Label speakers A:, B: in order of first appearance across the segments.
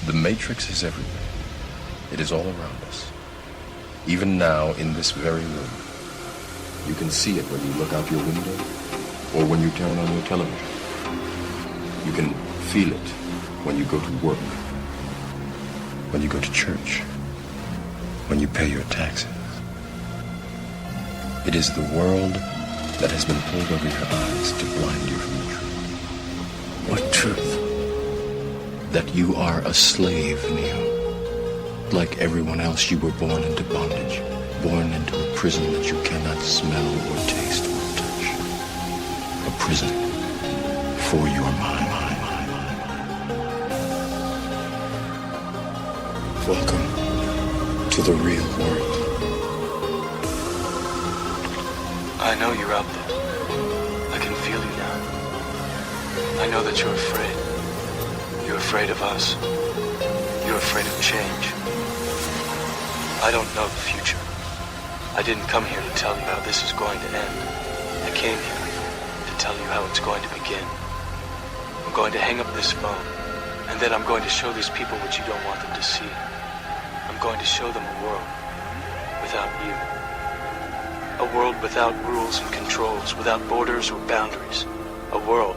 A: The Matrix is everywhere. It is all around us. Even now, in this very room. You can see it when you look out your window or when you turn on your television. You can feel it when you go to work, when you go to church, when you pay your taxes. It is the world that has been pulled over your eyes to blind you from the truth. What truth? That you are a slave, Neo. Like everyone else, you were born into bondage, born into a prison that you cannot smell or taste or touch. A prison for your mind. Welcome to the real world.
B: I know you're out there. I can feel you now. I know that you're afraid. You're afraid of us. You're afraid of change. I don't know the future. I didn't come here to tell you how this is going to end. I came here to tell you how it's going to begin. I'm going to hang up this phone, and then I'm going to show these people what you don't want them to see. I'm going to show them a world without you. A world without rules and controls, without borders or boundaries. A world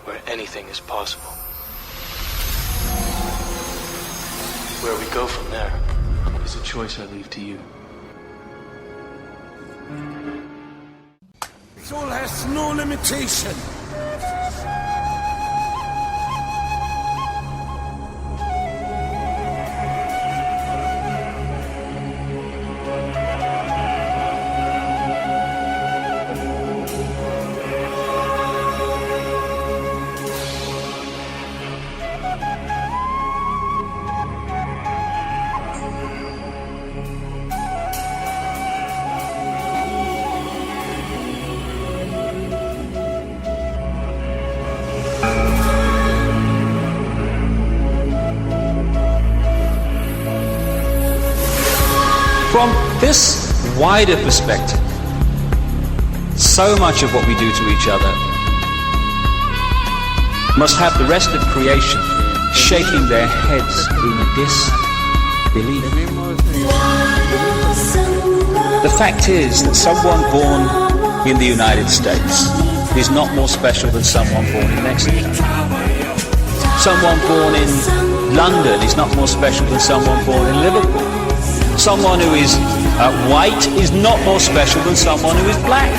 B: where anything is possible. Where we go from there is a choice I leave to you.
C: Soul has no limitation.
D: From this wider perspective, so much of what we do to each other must have the rest of creation shaking their heads in disbelief. The fact is that someone born in the United States is not more special than someone born in Mexico. Someone born in London is not more special than someone born in Liverpool. Someone who is white is not more special than someone who is black.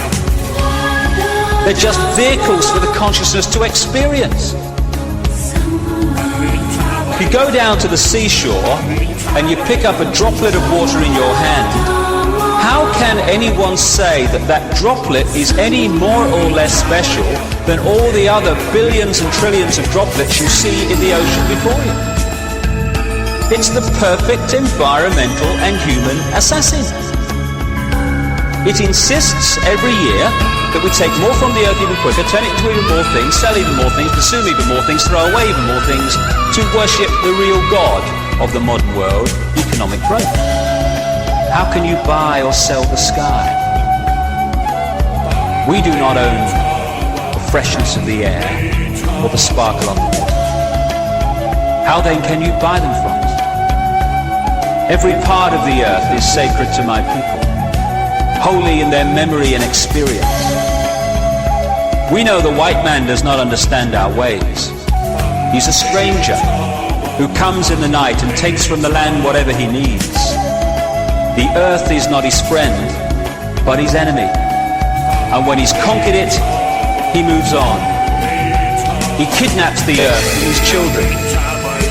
D: They're just vehicles for the consciousness to experience. If you go down to the seashore and you pick up a droplet of water in your hand, how can anyone say that that droplet is any more or less special than all the other billions and trillions of droplets you see in the ocean before you? It's the perfect environmental and human assassin. It insists every year that we take more from the earth even quicker, turn it into even more things, sell even more things, consume even more things, throw away even more things, to worship the real God of the modern world, economic growth. How can you buy or sell the sky? We do not own the freshness of the air or the sparkle on the water. How then can you buy them from us? Every part of the earth is sacred to my people, holy in their memory and experience. We know the white man does not understand our ways. He's a stranger who comes in the night and takes from the land whatever he needs. The earth is not his friend, but his enemy. And when he's conquered it, he moves on. He kidnaps the earth and his children.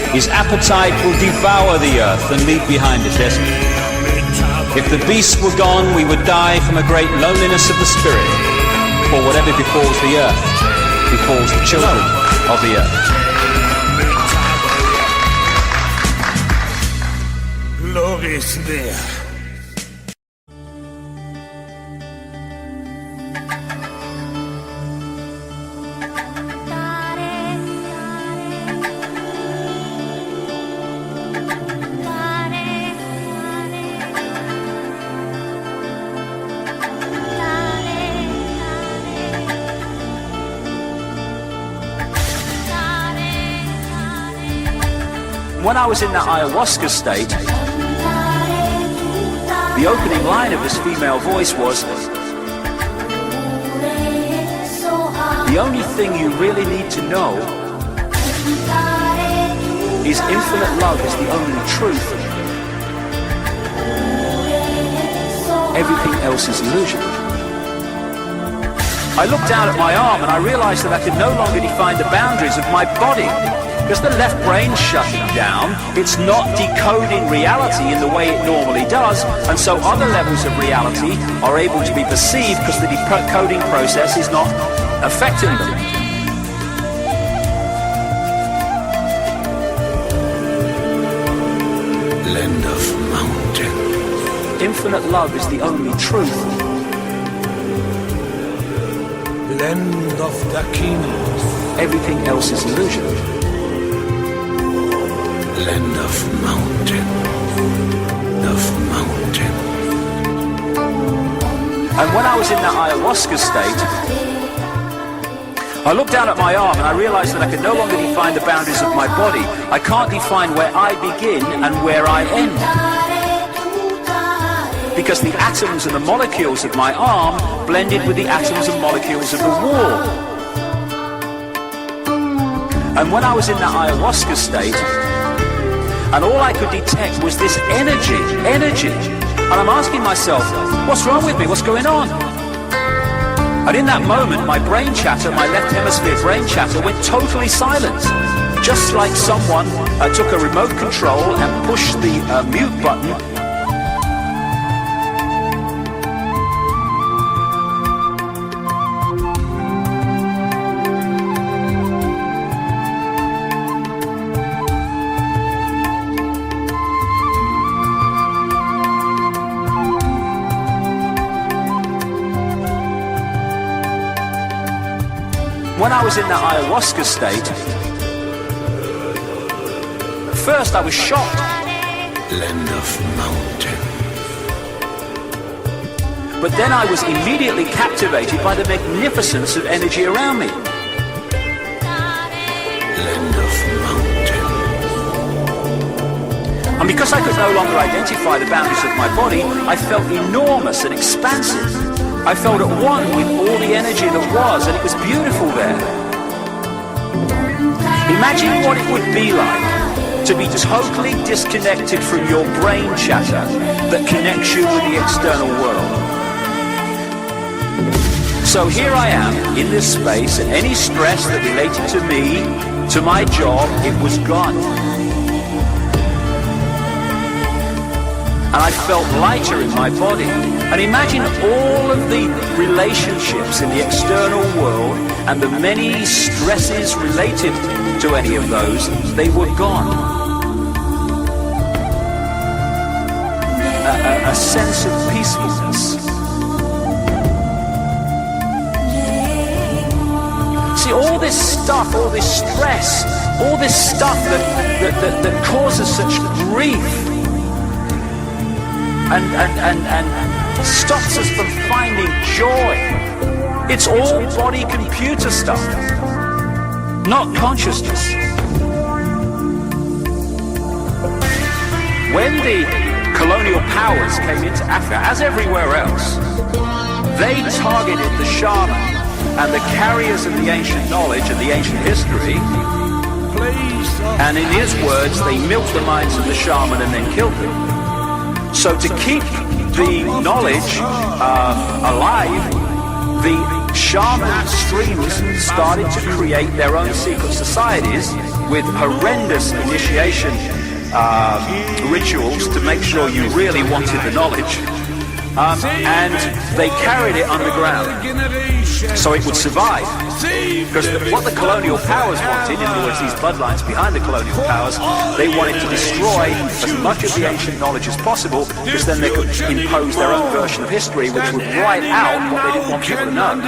D: His appetite will devour the earth and leave behind a desert. If the beasts were gone, we would die from a great loneliness of the spirit. For whatever befalls the earth, befalls the children of the earth.
C: Love is there.
D: when I was in that ayahuasca state, the opening line of this female voice was, the only thing you really need to know is infinite love is the only truth. Everything else is illusion. I looked down at my arm and I realized that I could no longer define the boundaries of my body. Because the left brain's shutting down, it's not decoding reality in the way it normally does, and so other levels of reality are able to be perceived because the decoding process is not affecting them.
C: Land of mountain.
D: Infinite love is the only truth.
C: Land of the kings.
D: Everything else is illusion.
C: Land of mountain.
D: And when I was in that ayahuasca state, I looked down at my arm and I realized that I could no longer define the boundaries of my body. I can't define where I begin and where I end. Because the atoms and the molecules of my arm blended with the atoms and molecules of the wall. And when I was in that ayahuasca state, and all I could detect was this energy. And I'm asking myself, what's wrong with me? What's going on? And in that moment, my brain chatter, my left hemisphere brain chatter went totally silent. Just like someone took a remote control and pushed the mute button. When I was in that ayahuasca state, first I was shocked.
C: Land of mountain.
D: But then I was immediately captivated by the magnificence of energy around me.
C: Land of mountain.
D: And because I could no longer identify the boundaries of my body, I felt enormous and expansive. I felt at one with all the energy that was, and it was beautiful there. Imagine what it would be like to be totally disconnected from your brain chatter that connects you with the external world. So here I am in this space, and any stress that related to me, to my job, it was gone. And I felt lighter in my body. And imagine all of the relationships in the external world and the many stresses related to any of those, they were gone. A sense of peacefulness. See, all this stuff, all this stress, all this stuff that causes such grief, and stops us from finding joy. It's all body-computer stuff, not consciousness. When the colonial powers came into Africa, as everywhere else, they targeted the shaman and the carriers of the ancient knowledge and the ancient history, and in his words, they milked the minds of the shaman and then killed them. So to keep the knowledge alive, the shaman streams started to create their own secret societies with horrendous initiation rituals to make sure you really wanted the knowledge. And they carried it underground so it would survive. Because what the colonial powers wanted, in other words, these bloodlines behind the colonial powers, they wanted to destroy as much of the ancient knowledge as possible, because then they could impose their own version of history, which would write out what they didn't want people to know.